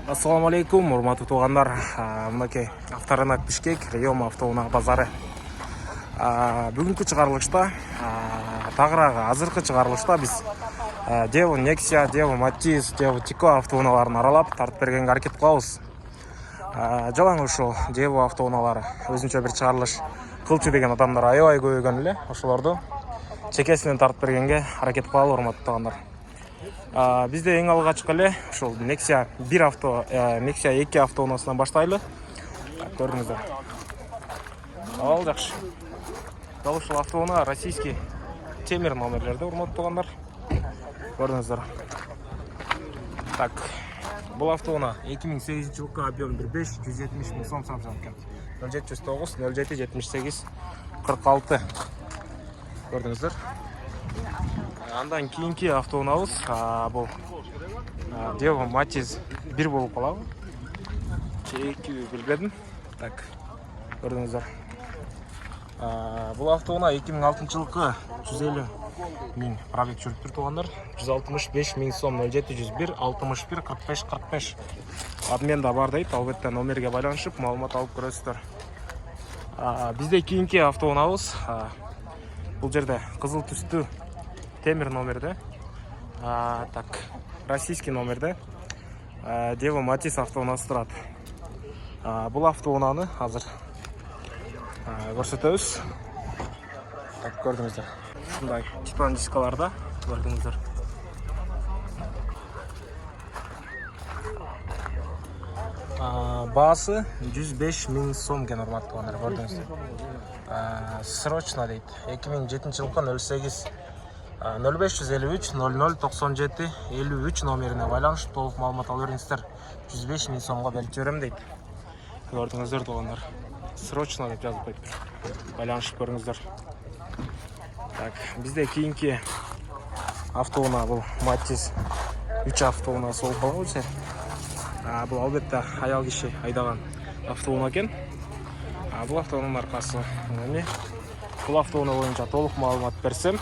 Ассаламу алейкум, урматтуу туугандар. Мынакей Авторынок Бишкек, Район автоунаа базары. Бүгүнкү чыгарылышта, тагыраагы азыркы чыгарылышта биз Devo Nexia, Devo Matiz, Devo Tico автоунааларын аралап тартып бергенге аракет кылабыз. Жалаң ошол Devo автоунаалары өзүнчө бир чыгарылыш кылчу деген адамдар аябай көбөйгөн эле. Ошолорду чекесинен тартып бергенге аракет кылалы, урматтуу туугандар. Бизде эң алгач эле ошол Nexia 1 авто, Nexia 2 автоунаасынан баштайлы. Көрүңүздөр. Ал жакшы. Дал ушул автоунаа российский темир номерлерде, урматтуу туугандар. Көрүңүздөр. Так, бул автоунаа 2008-жылкы объем 170 миң сом сатылып жаткан. 0709 07 78 46. Көрдүңүздөр. Андан кийинки автоунаабыз бул Devo Matiz 1 болуп калабы. Чейки билбедим. Так, көрдүңүздөр. Бул автоунаа 2006-жылкы 150 миң пробег жүрүп тур туугандар. 165 миң сом 0701 61 45 45. Обменда бар дейт. Албетте номерге байланышып маалымат алып көрөсүздөр. Бизде кийинки автоунаабыз бул жерде кызыл түстүү темир номерде. Так, российский номерде. Devo Matiz автоунаасы турат. Бул автоунааны азыр көрсөтөбүз. Так, көрдүңүздөр. Ушундай титан дискаларда көрдүңүздөр. Баасы 105 миң сом экен, урматтуу туугандар, көрдүңүздөр. Срочно дейт. 2007-жылкы 08 0553 00 97 53 номерине байланышып толук маалымат алып бериңиздер. 105 миң сомго берип жиберем дейт. Көрдүңүздөр туугандар. Срочно деп жазып коюптур. Байланышып көрүңүздөр. Так, бизде кийинки автоунаа бул Matiz 3 автоунаасы болуп калабы. Бул албетте аял киши айдаган автоунаа экен. Бул автоунаанын аркасы эми. Бул автоунаа боюнча толук маалымат берсем.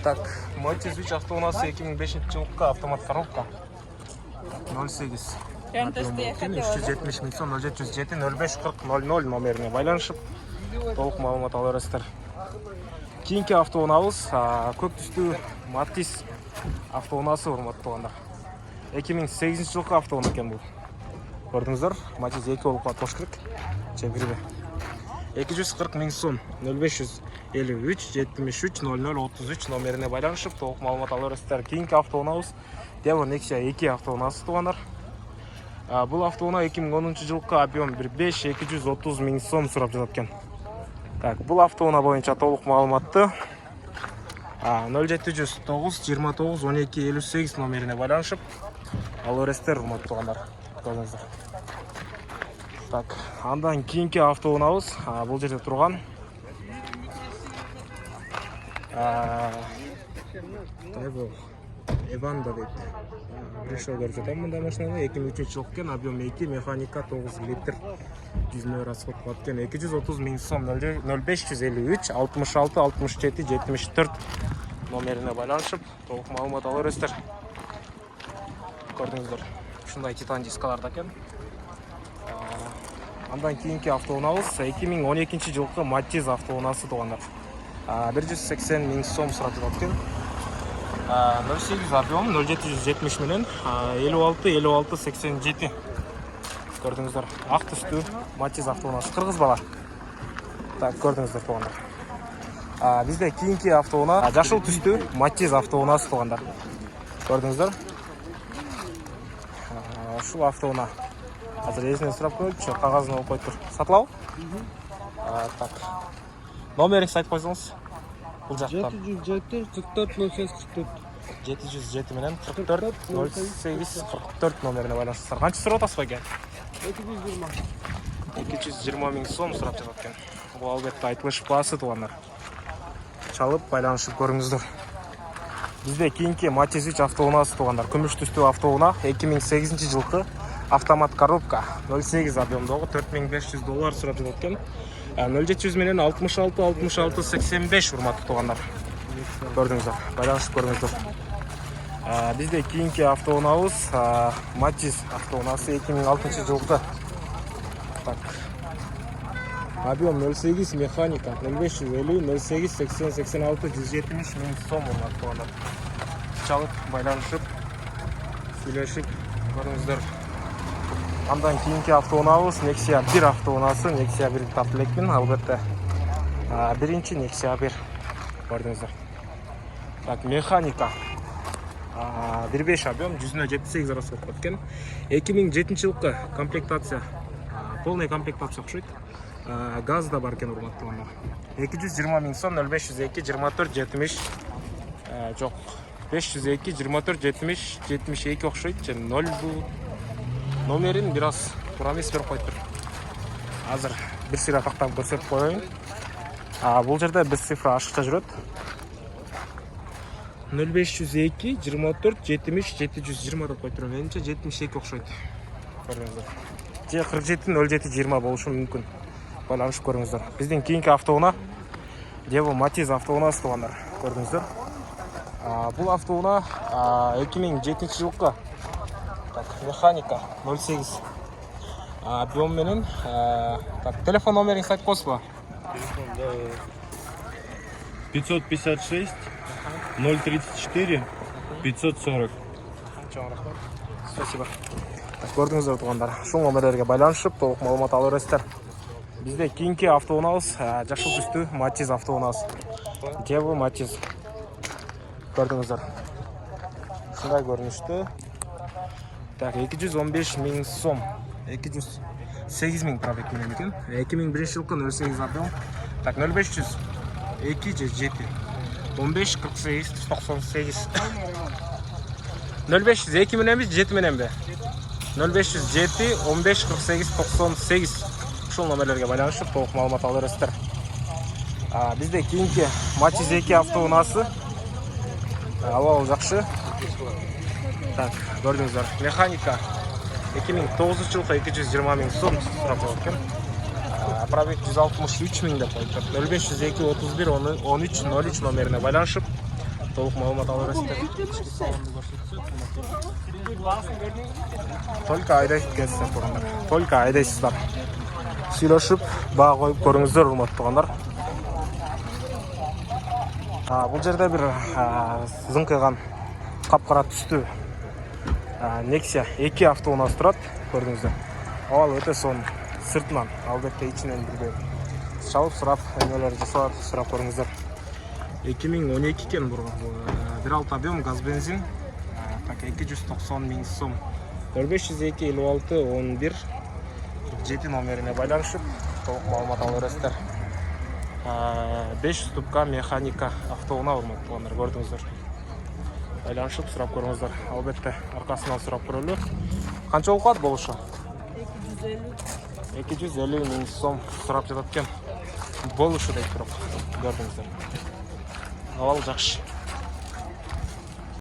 Так, Matiz 3 автоунаасы 2005-жылкы автомат коробка. 08 370 миң сом 0707 05 40 00 номерине байланышып толук маалымат ала бересиздер. Кийинки автоунаабыз көк түстүү Matiz автоунаасы, урматтуу туугандар. 2008-жылкы автоунаа экен бул. Көрдүңүздөр, Matiz 2 болуп калат болуш керек. Чебирбе. 240 миң сом 0553 73 00 33 номерине байланышып толук маалымат ала бересиздер. Кийинки автоунаабыз Devo Nexia 2 автоунаасы туугандар. Бул автоунаа 2010-жылкы объем 230 миң сом сурап жатат экен. Так, бул автоунаа боюнча толук маалыматты 0709 29 12 58 номерине байланышып ала бересиздер, урматтуу туугандар. Көрүңүздөр. Так, андан кийинки автоунаабыз бул жерде турган Эванда дейт. Биршо көрсөтөм мындай машинаны. 2003-жылкы экен, объем 2, механика 9 литр. 100 миң расход кылат экен. 230 миң сом 0553 66 67 74 номерине байланышып толук маалымат ала бересиздер. Көрдүңүздөр. Ушундай титан дискаларда экен. Андан кийинки автоунаабыз 2012-жылкы Matiz автоунаасы туугандар. 180 миң сом сурап жатат экен. 08 объем 0770 менен 56 56 87. Көрдүңүздөр. Ак түстүү Matiz автоунаасы, кыргыз бала. Так, көрдүңүздөр туугандар. Бизде кийинки автоунаа жашыл түстүү Matiz автоунаасы туугандар. Көрдүңүздөр. Ушул автоунаа азыр эсинен сурап коелучу, кагазын алып коюптур. Сатылабы? Так. Номериңизди айтып койсоңуз. Бул жакта 707 44 08 44. 707 менен 44 08 44 номерине байланышсыздар. Канча сурап атасыз экен? 220 миң сом сурап жатат экен. Бул албетте айтылыш баасы туугандар. Чалып байланышып көрүңүздөр. Бизде кийинки Matiz 3 автоунаасы туугандар. Күмүш түстүү автоунаа 2008-жылкы автомат коробка 08 объемдогу $4500 сурап жатат экен. 0700 менен 66 66 85, урматтуу туугандар. Көрдүңүздөр. Байланышып көрүңүздөр. Bizde keyingi avtounamız Matiz avtounası 2006 жылғы. Так. Объем 08 механика 0550 08 80 86 170 миң сом автобандар. Çalıp байланышып, сүйлөшүп көрүңүздөр. Андан кийинки автоунабыз Nexia 1 автоунасы, Nexia 1 тартып элекмин, албетте. Биринчи Nexia 1 көрдүңүздөр. Так, механика 1.5 объем 178 расход кеткен. 2007 жылкы комплектация, полный комплектация окшойт. Газ да бар экен, урматтуулар. 220 миң сом 0502 24 70 жок. 502 24 70 72 окшойт. 0 бул номерин бир аз турамес берип коюптур. Азыр бир сыйра тактап көрсөтүп коеюн. Бул жерде бир цифра ашыкча жүрөт. 0502 24 70 720 деп коюптур. Менимче 72 окшойт. Көрүңүздөр. Же 47 07 20 болушу мүмкүн. Байланышып көрүңүздөр. Биздин кийинки автоунаа Devo Matiz автоунаасы туугандар. Көрдүңүздөр. Бул автоунаа 2007 жылкы. Так, механика 08. Объем менен. Так, телефон номерин айтып койсузбу? 556 034 540. Спасибо. Көрдүңүздөр туугандар. Ушул номерлерге байланышып толук маалымат алып бересиздер. Бизде кийинки автоунабыз жашыл түстүү Matiz автоунасы. Devo Matiz. Көрдүңүздөр. Ушундай көрүнүштү. Так, 215 миң сом. 208 миң пробег менен экен. 2001 жылкы 08 объем. Так, 0500 2 же 7 15 48 98 0500 2 мененби 7 мененби 0500 7 15 48 98 ушул номерлерге байланышып толук маалымат алып бересиздер. Бизде кийинки Matiz 2 автоунасы. Абал жакшы. Так, көрдүңүздөр. Механика 2009 жылкы 220 миң сом сурап экен. Пробег 163 миң деп коюптур. 0502 31 13 03 номерине байланышып толук маалымат алып бересиздер. Только айдайсыздар туугандар. Только айдайсыздар. Сүйлөшүп, баа коюп көрүңүздөр, урматтуу туугандар. Бул жерде бир зыңкыган капкара түстүү Nexia 2 автоунасы турат, көрдүңүздөр. Абал өтө сонун. Сыртынан, албетте ичинен бирге чалып сурап, эмелер жасап сурап көрүңүздөр. 2012 экен бул. 1.6 объем газ бензин. Так, 290 миң сом. 0502 56 11 7 номерине байланышып толук маалымат алып бересиздер. 5 ступка механика автоунаа урматтуулар, көрдүңүздөр. Байланышып сурап көрүңүздөр. Албетте аркасынан сурап көрөлү. Канча болот болушу? 250 миң сом сурап жатат экен. Болушу дейт бирок, көрдүңүздөр. Абал жакшы.